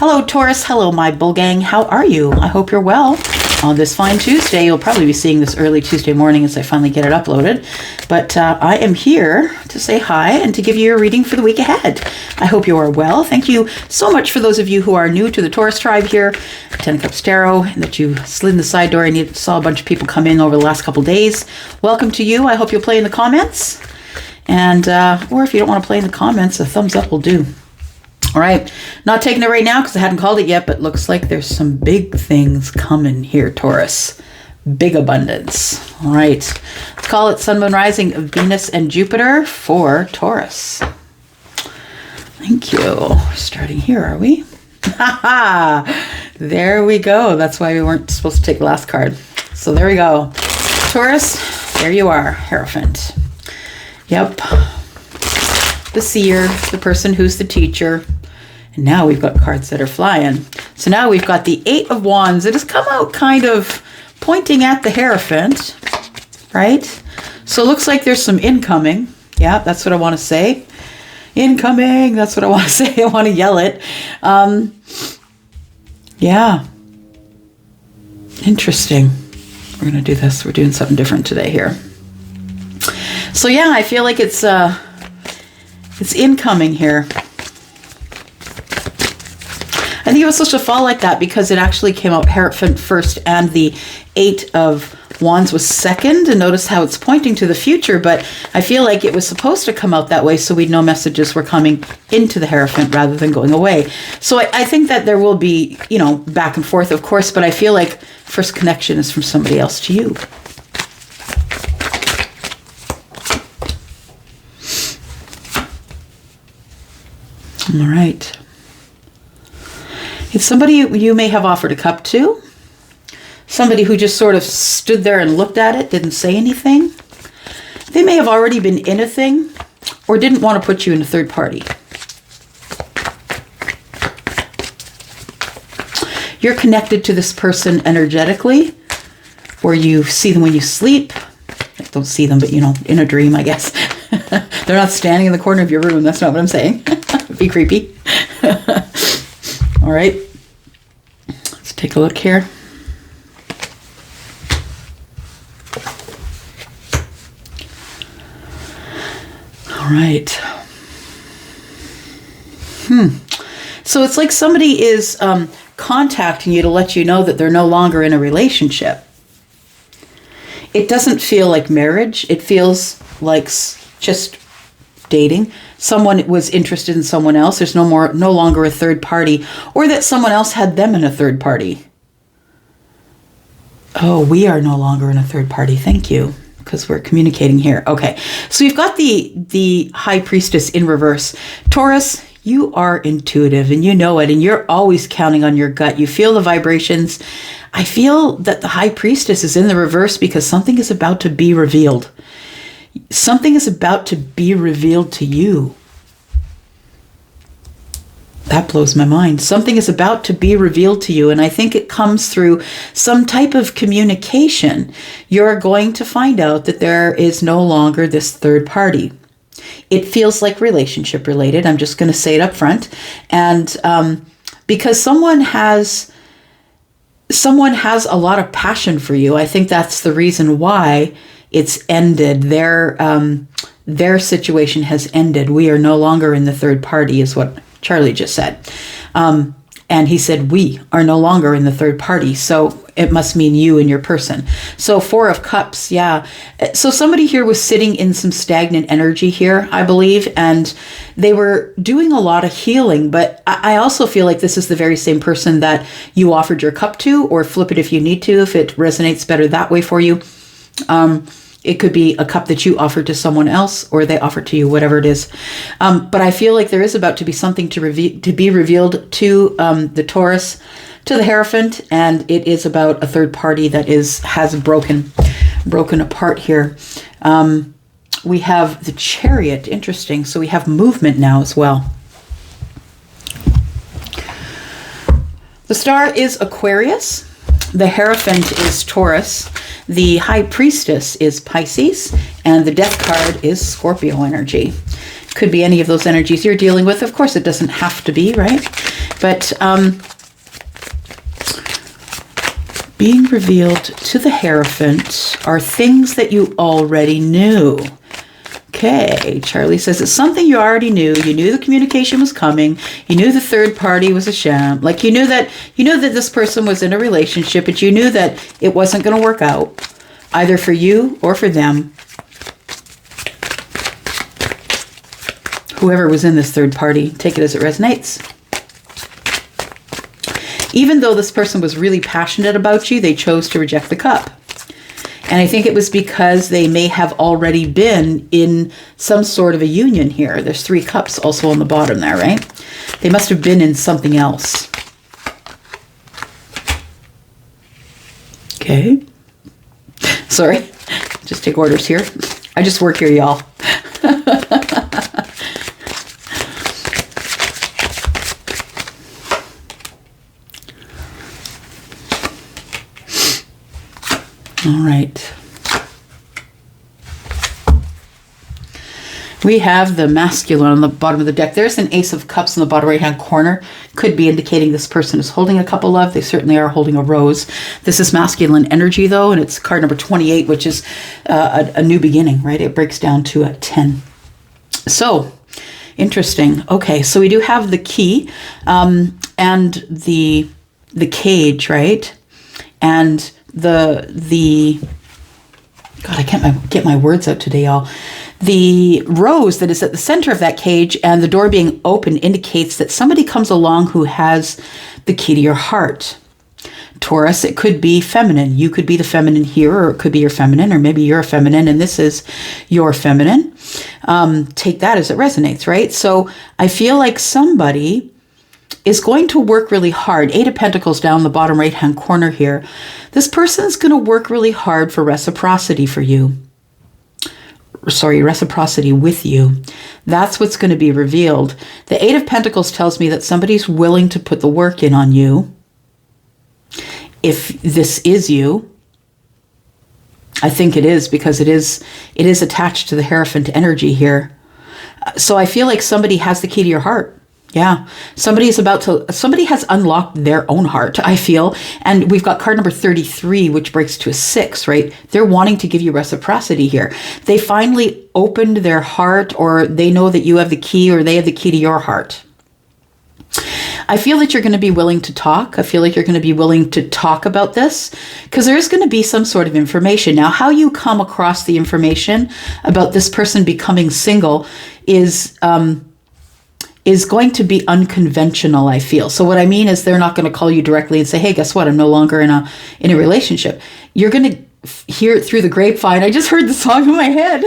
Hello, Taurus. Hello, my bull gang. How are you? I hope you're well. On this fine Tuesday, you'll probably be seeing this early Tuesday morning as I finally get it uploaded. But I am here to say hi and to give you a reading for the week ahead. I hope you are well. Thank you so much for those of you who are new to the Taurus tribe here, 10 Cups Tarot, and that you slid in the side door and you saw a bunch of people come in over the last couple days. Welcome to you. I hope you'll play in the comments. And, or if you don't want to play in the comments, a thumbs up will do. All right, not taking it right now because I hadn't called it yet, but looks like there's some big things coming here, Taurus. Big abundance. All right, let's call it Sun, Moon, Rising of Venus and Jupiter for Taurus. Thank you. We're starting here, are we? There we go. That's why we weren't supposed to take the last card. So there we go. Taurus, there you are, Hierophant. Yep. The seer, the person who's the teacher. And now we've got cards that are flying. So now we've got the Eight of Wands. It has come out kind of pointing at the Hierophant, right? So it looks like there's some incoming. Yeah, that's what I want to say. Incoming, that's what I want to say. I want to yell it. Yeah. Interesting. We're going to do this. We're doing something different today here. So yeah, I feel like it's incoming here. I think it was supposed to fall like that because it actually came out Hierophant first and the Eight of Wands was second. And notice how it's pointing to the future, but I feel like it was supposed to come out that way so we'd know messages were coming into the Hierophant rather than going away. So I think that there will be, you know, back and forth, of course, but I feel like first connection is from somebody else to you. All right. It's somebody you may have offered a cup to. Somebody who just sort of stood there and looked at it, didn't say anything. They may have already been in a thing or didn't want to put you in a third party. You're connected to this person energetically, or you see them when you sleep. I don't see them, but you know, in a dream, I guess. They're not standing in the corner of your room. That's not what I'm saying. Be creepy. All right. Let's take a look here. All right. So it's like somebody is contacting you to let you know that they're no longer in a relationship. It doesn't feel like marriage. It feels like just dating. Someone was interested in someone else. There's no longer a third party, or that someone else had them in a third party. Oh, we are no longer in a third party. Thank you, because we're communicating here. Okay, so you've got the High Priestess in reverse. Taurus, you are intuitive and you know it, and you're always counting on your gut. You feel the vibrations. I feel that the High Priestess is in the reverse because something is about to be revealed. Something is about to be revealed to you. That blows my mind. Something is about to be revealed to you, and I think it comes through some type of communication. You're going to find out that there is no longer this third party. It feels like relationship related. I'm just going to say it up front. And because someone has a lot of passion for you, I think that's the reason why it's ended. Their situation has ended. We are no longer in the third party, is what Charlie just said. And he said, we are no longer in the third party. So it must mean you and your person. So Four of Cups, yeah. So somebody here was sitting in some stagnant energy here, I believe, and they were doing a lot of healing. But I also feel like this is the very same person that you offered your cup to, or flip it if you need to, if it resonates better that way for you. It could be a cup that you offered to someone else, or they offered to you, whatever it is. But I feel like there is about to be something to be revealed to the Taurus, to the Hierophant, and it is about a third party that has broken apart here. We have the Chariot. Interesting. So we have movement now as well. The star is Aquarius. The Hierophant is Taurus. The High Priestess is Pisces. And the Death card is Scorpio energy. Could be any of those energies you're dealing with. Of course, it doesn't have to be, right? But being revealed to the Hierophant are things that you already knew. Okay, Charlie says it's something you already knew. You knew the communication was coming. You knew the third party was a sham. Like you knew that this person was in a relationship, but you knew that it wasn't going to work out, either for you or for them. Whoever was in this third party, take it as it resonates. Even though this person was really passionate about you, they chose to reject the cup. And I think it was because they may have already been in some sort of a union here. There's 3 cups also on the bottom there, right? They must have been in something else. Okay. Sorry, just take orders here. I just work here, y'all. All right. We have the masculine on the bottom of the deck. There's an Ace of Cups in the bottom right-hand corner. Could be indicating this person is holding a cup of love. They certainly are holding a rose. This is masculine energy, though, and it's card number 28, which is a new beginning, right? It breaks down to a 10. So, interesting. Okay, so we do have the key and the cage, right? And the God, I can't get my words out today, y'all. The rose that is at the center of that cage and the door being open indicates that somebody comes along who has the key to your heart. Taurus, it could be feminine. You could be the feminine here, or it could be your feminine, or maybe you're a feminine and this is your feminine. Take that as it resonates, right? So I feel like somebody is going to work really hard. 8 of Pentacles down the bottom right-hand corner here. This person's going to work really hard for reciprocity for you. Sorry, reciprocity with you. That's what's going to be revealed. The 8 of Pentacles tells me that somebody's willing to put the work in on you. If this is you, I think it is, because it is attached to the Hierophant energy here. So I feel like somebody has the key to your heart. Yeah, somebody has unlocked their own heart, I feel. And we've got card number 33, which breaks to a 6, right? They're wanting to give you reciprocity here. They finally opened their heart, or they know that you have the key, or they have the key to your heart. I feel that you're going to be willing to talk. I feel like you're going to be willing to talk about this, because there is going to be some sort of information. Now, how you come across the information about this person becoming single is going to be unconventional, I feel. So what I mean is they're not going to call you directly and say, hey, guess what? I'm no longer in a relationship. You're going to hear it through the grapevine. I just heard the song in my head.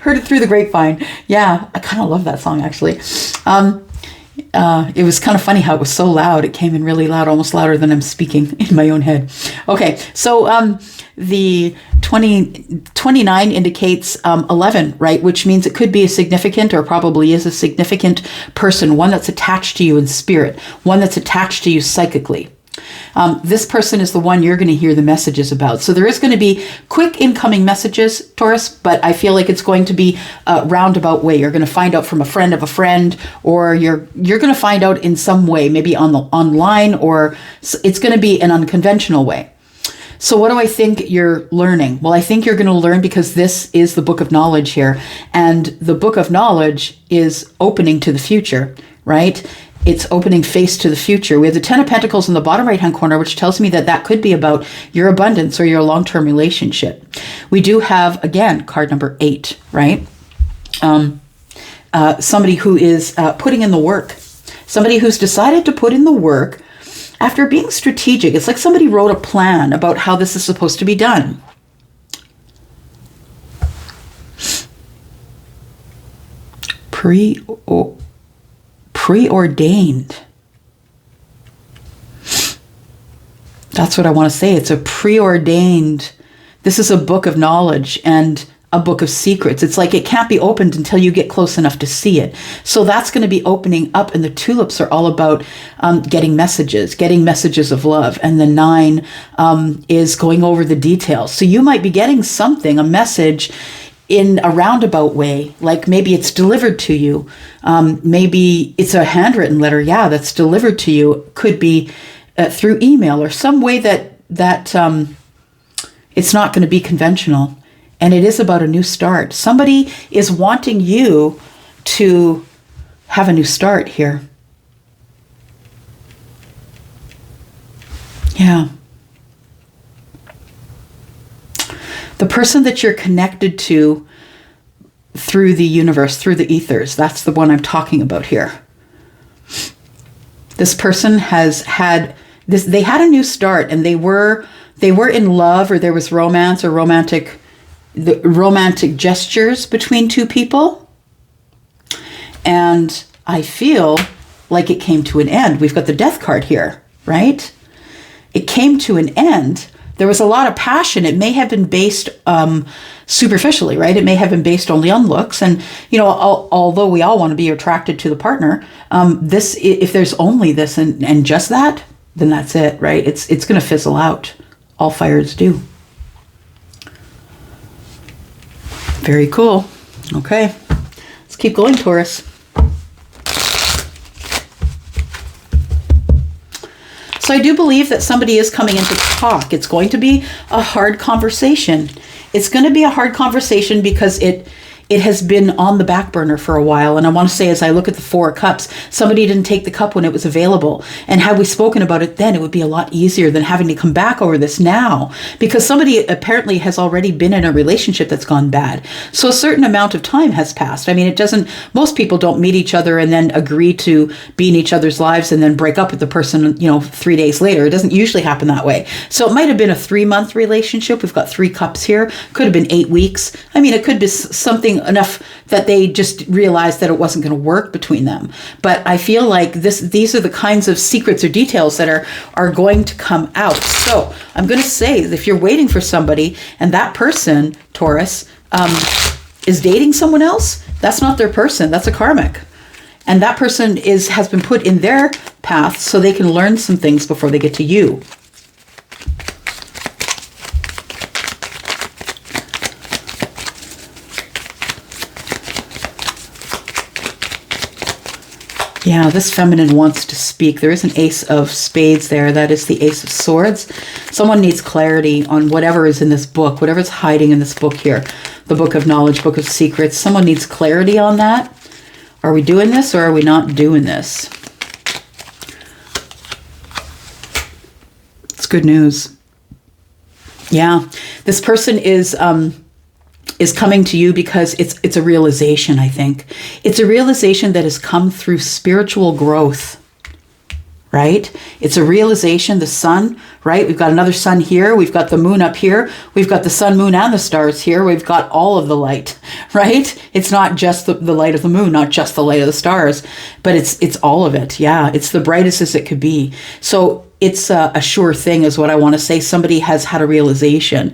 Heard it through the grapevine. Yeah, I kind of love that song, actually. It was kind of funny how it was so loud. It came in really loud, almost louder than I'm speaking in my own head. Okay, so the 29 indicates 11, right? Which means it could be a significant, or probably is a significant person, one that's attached to you in spirit, one that's attached to you psychically. This person is the one you're going to hear the messages about. So there is going to be quick incoming messages, Taurus, but I feel like it's going to be a roundabout way. You're going to find out from a friend of a friend, or you're going to find out in some way, maybe online, or it's going to be an unconventional way. So what do I think you're learning? Well, I think you're going to learn, because this is the book of knowledge here. And the book of knowledge is opening to the future, right? It's opening face to the future. We have the 10 of Pentacles in the bottom right-hand corner, which tells me that that could be about your abundance or your long-term relationship. We do have, again, card number 8, right? Somebody who is putting in the work. Somebody who's decided to put in the work after being strategic. It's like somebody wrote a plan about how this is supposed to be done. Preordained. That's what I want to say. It's a preordained. This is a book of knowledge and a book of secrets. It's like it can't be opened until you get close enough to see it. So that's going to be opening up, and the tulips are all about getting messages of love. And the 9 is going over the details. So you might be getting something, a message in a roundabout way, like maybe it's delivered to you. Maybe it's a handwritten letter, that's delivered to you. Could be through email or some way that it's not going to be conventional. And it is about a new start. Somebody is wanting you to have a new start here. Yeah. The person that you're connected to through the universe, through the ethers, that's the one I'm talking about here. This person has had this, they had a new start, and they were in love, or there was romance or romantic gestures between two people. And I feel like it came to an end. We've got the Death card here, right? It came to an end. There was a lot of passion. It may have been based superficially, right? It may have been based only on looks. And, although we all want to be attracted to the partner, if there's only this and just that, then that's it, right? It's going to fizzle out. All fires do. Very cool. Okay. Let's keep going, Taurus. So I do believe that somebody is coming in to talk. It's going to be a hard conversation. It's going to be a hard conversation because it has been on the back burner for a while. And I want to say, as I look at the Four of Cups, somebody didn't take the cup when it was available. And had we spoken about it then, it would be a lot easier than having to come back over this now, because somebody apparently has already been in a relationship that's gone bad. So a certain amount of time has passed. I mean, most people don't meet each other and then agree to be in each other's lives and then break up with the person, 3 days later. It doesn't usually happen that way. So it might have been a 3-month relationship. We've got 3 cups here. Could have been 8 weeks. I mean, it could be something enough that they just realized that it wasn't going to work between them. But I feel like these are the kinds of secrets or details that are going to come out. So I'm going to say that if you're waiting for somebody and that person, Taurus, is dating someone else, that's not their person. That's a karmic. And that person has been put in their path so they can learn some things before they get to you. Yeah, this feminine wants to speak. There is an Ace of Spades there. That is the Ace of Swords. Someone needs clarity on whatever is in this book, whatever's hiding in this book here. The Book of Knowledge, Book of Secrets. Someone needs clarity on that. Are we doing this or are we not doing this? It's good news. Yeah, this person is coming to you because it's a realization, I think. It's a realization that has come through spiritual growth, right? It's a realization, the sun, right? We've got another sun here. We've got the moon up here. We've got the sun, moon, and the stars here. We've got all of the light, right? It's not just the light of the moon, not just the light of the stars, but it's all of it. Yeah, it's the brightest as it could be. So it's a sure thing is what I want to say. Somebody has had a realization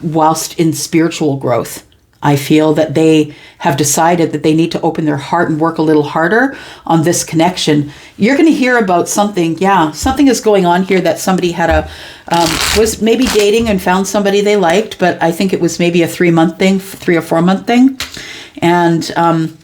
whilst in spiritual growth. I feel that they have decided that they need to open their heart and work a little harder on this connection. You're going to hear about something. Yeah, something is going on here that somebody had was maybe dating and found somebody they liked, but I think it was maybe a 3-month thing, 3 or 4 month thing. And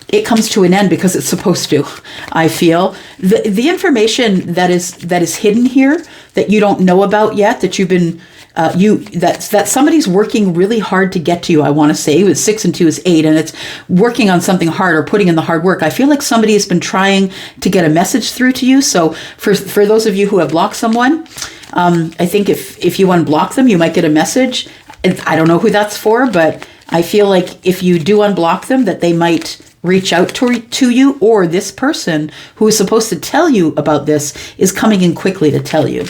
it comes to an end because it's supposed to. I feel the information that is hidden here that you don't know about yet, that you've been that somebody's working really hard to get to you. I want to say with 6 and 2 is 8, and it's working on something hard or putting in the hard work. I feel like somebody has been trying to get a message through to you. So for those of you who have blocked someone, I think if you unblock them, you might get a message. I don't know who that's for, but I feel like if you do unblock them, that they might reach out to you, or this person who is supposed to tell you about this is coming in quickly to tell you.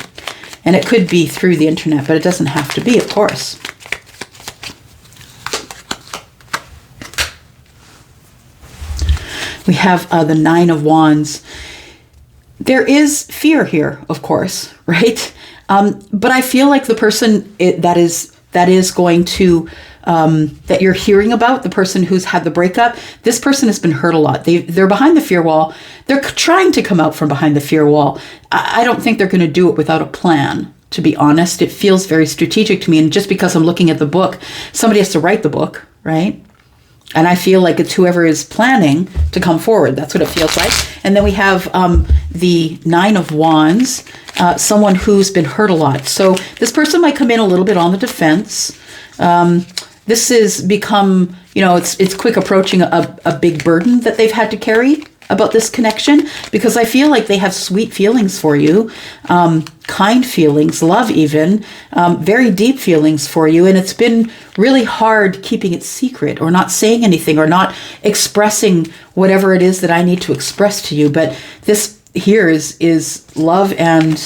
And it could be through the internet, but it doesn't have to be, of course. We have the 9 of Wands. There is fear here, of course, right? But I feel like the person that is going to that you're hearing about, the person who's had the breakup, this person has been hurt a lot. They're behind the fear wall. They're trying to come out from behind the fear wall. I don't think they're going to do it without a plan. to be honest. It feels very strategic to me. And just because I'm looking at the book, somebody has to write the book, right? And I feel like it's whoever is planning to come forward. That's what it feels like. And then we have the Nine of Wands, someone who's been hurt a lot. So this person might come in a little bit on the defense. This has become, it's quick approaching a big burden that they've had to carry about this connection, because I feel like they have sweet feelings for you, kind feelings, love even, very deep feelings for you. And it's been really hard keeping it secret or not saying anything or not expressing whatever it is that I need to express to you. But this here is love and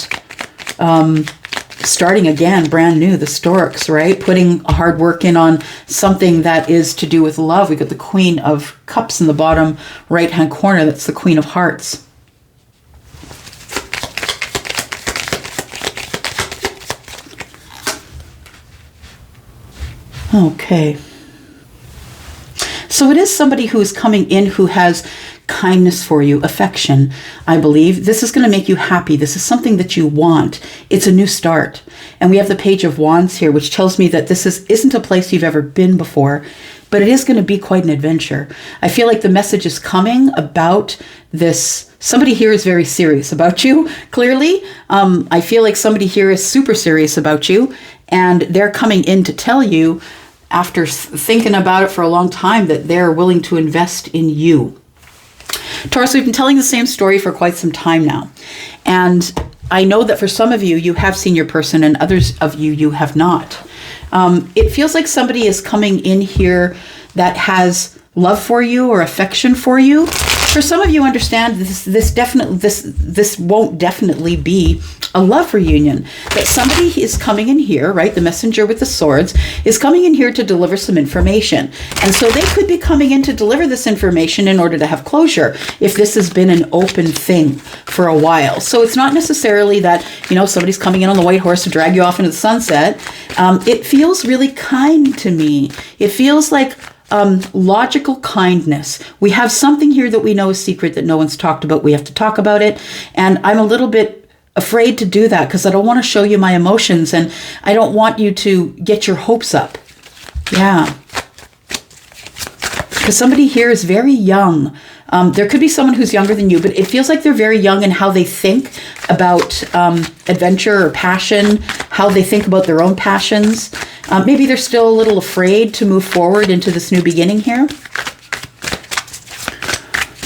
starting again, brand new, the storks, right? Putting hard work in on something that is to do with love. We got the Queen of Cups in the bottom right-hand corner. That's the Queen of Hearts. Okay. So it is somebody who is coming in who has kindness for you, affection, I believe. This is going to make you happy. This is something that you want. It's a new start. And we have the Page of Wands here, which tells me that this isn't a place you've ever been before, but it is going to be quite an adventure. I feel like the message is coming about this. Somebody here is very serious about you, clearly. I feel like somebody here is super serious about you, and they're coming in to tell you, after thinking about it for a long time, that they're willing to invest in you. Taurus, we've been telling the same story for quite some time now. And I know that for some of you, you have seen your person, and others of you, you have not. It feels like somebody is coming in here that has love for you or affection for you. For some of you, understand this won't definitely be a love reunion. That somebody is coming in here, right? The messenger with the swords is coming in here to deliver some information. And so they could be coming in to deliver this information in order to have closure if this has been an open thing for a while. So it's not necessarily that, somebody's coming in on the white horse to drag you off into the sunset. It feels really kind to me. It feels like logical kindness. We have something here that we know is secret that no one's talked about. We have to talk about it. And I'm a little bit afraid to do that because I don't want to show you my emotions and I don't want you to get your hopes up. Yeah. Because somebody here is very young. There could be someone who's younger than you, but it feels like they're very young in how they think about adventure or passion, how they think about their own passions. Maybe they're still a little afraid to move forward into this new beginning here.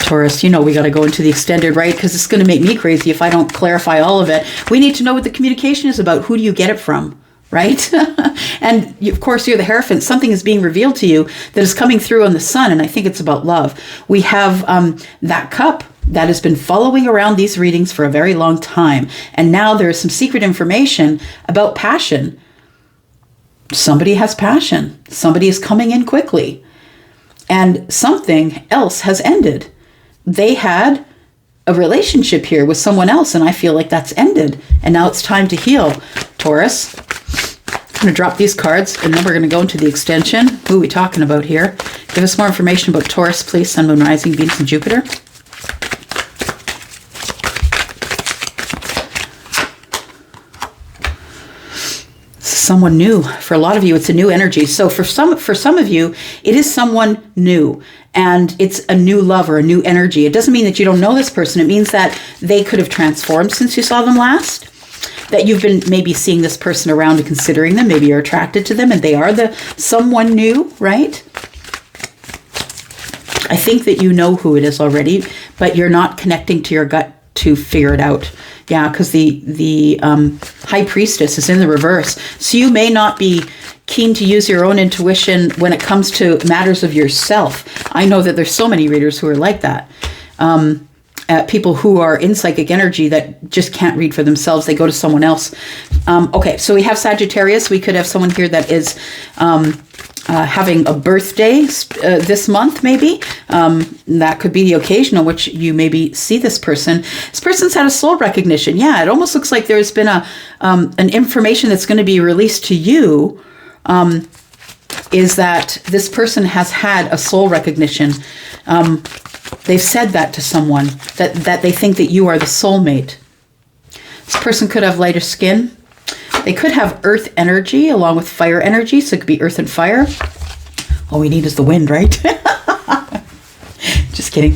Taurus, we got to go into the extended, right? Because it's going to make me crazy if I don't clarify all of it. We need to know what the communication is about. Who do you get it from, right? And of course, you're the Hierophant. Something is being revealed to you that is coming through on the sun, and I think it's about love. We have that cup that has been following around these readings for a very long time, and now there is some secret information about passion. Somebody has passion. Somebody is coming in quickly, and something else has ended. They had a relationship here with someone else, and I feel like that's ended. And now it's time to heal. Taurus, I'm going to drop these cards, and then we're going to go into the extension. Who are we talking about here? Give us more information about Taurus, please. Sun, Moon, Rising, Venus, and Jupiter. Someone new. For a lot of you, it's a new energy. So for some of you, it is someone new, and it's a new love or a new energy. It doesn't mean that you don't know this person. It means that they could have transformed since you saw them last, that you've been maybe seeing this person around and considering them. Maybe you're attracted to them and they are the someone new, right? I think that you know who it is already, but you're not connecting to your gut to figure it out. Yeah, because the High Priestess is in the reverse. So you may not be keen to use your own intuition when it comes to matters of yourself. I know that there's so many readers who are like that. People who are in psychic energy that just can't read for themselves. They go to someone else. Okay, so we have Sagittarius. We could have someone here that is having a birthday this month, maybe. That could be the occasion on which you maybe see this person. This person's had a soul recognition. Yeah, it almost looks like there's been an information that's going to be released to you, is that this person has had a soul recognition. They've said that to someone, that they think that you are the soulmate. This person could have lighter skin. They could have earth energy along with fire energy, so it could be earth and fire. All we need is the wind, right? Just kidding.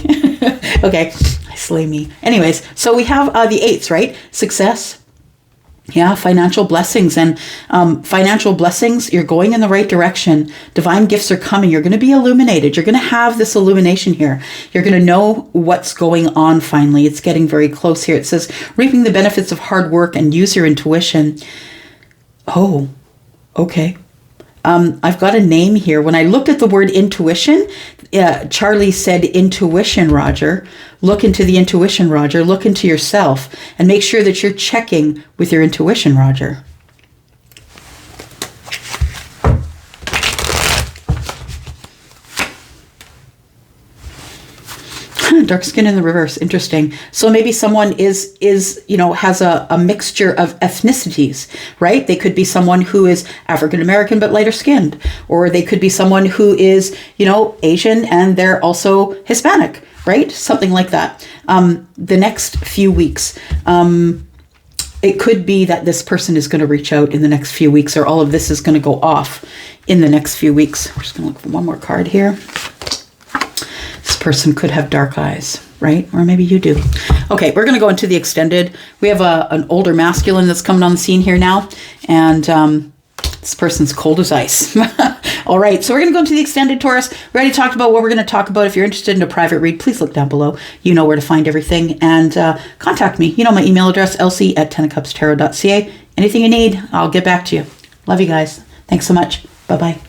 Okay, slay me. Anyways, so we have the eights, right? Success. Yeah, financial blessings. And financial blessings, you're going in the right direction. Divine gifts are coming. You're going to be illuminated. You're going to have this illumination here. You're going to know what's going on finally. It's getting very close here. It says, reaping the benefits of hard work and use your intuition. Oh, okay. I've got a name here. When I looked at the word intuition, Charlie said intuition, Roger. Look into the intuition, Roger. Look into yourself and make sure that you're checking with your intuition, Roger. Dark skin in the reverse. Interesting. So maybe someone is has a mixture of ethnicities, right? They could be someone who is African American but lighter skinned, or they could be someone who is, Asian and they're also Hispanic, right? Something like that. The next few weeks, it could be that this person is going to reach out in the next few weeks, or all of this is going to go off in the next few weeks. We're just going to look for one more card here. Person could have dark eyes, right? Or maybe you do. Okay, we're going to go into the extended. We have an older masculine that's coming on the scene here now, and this person's cold as ice. All right, so we're going to go into the extended, Taurus. We already talked about what we're going to talk about. If you're interested in a private read, please look down below. You know where to find everything, and contact me. You know my email address, elsie@tenofcupstarot.ca. Anything you need, I'll get back to you. Love you guys. Thanks so much. Bye-bye.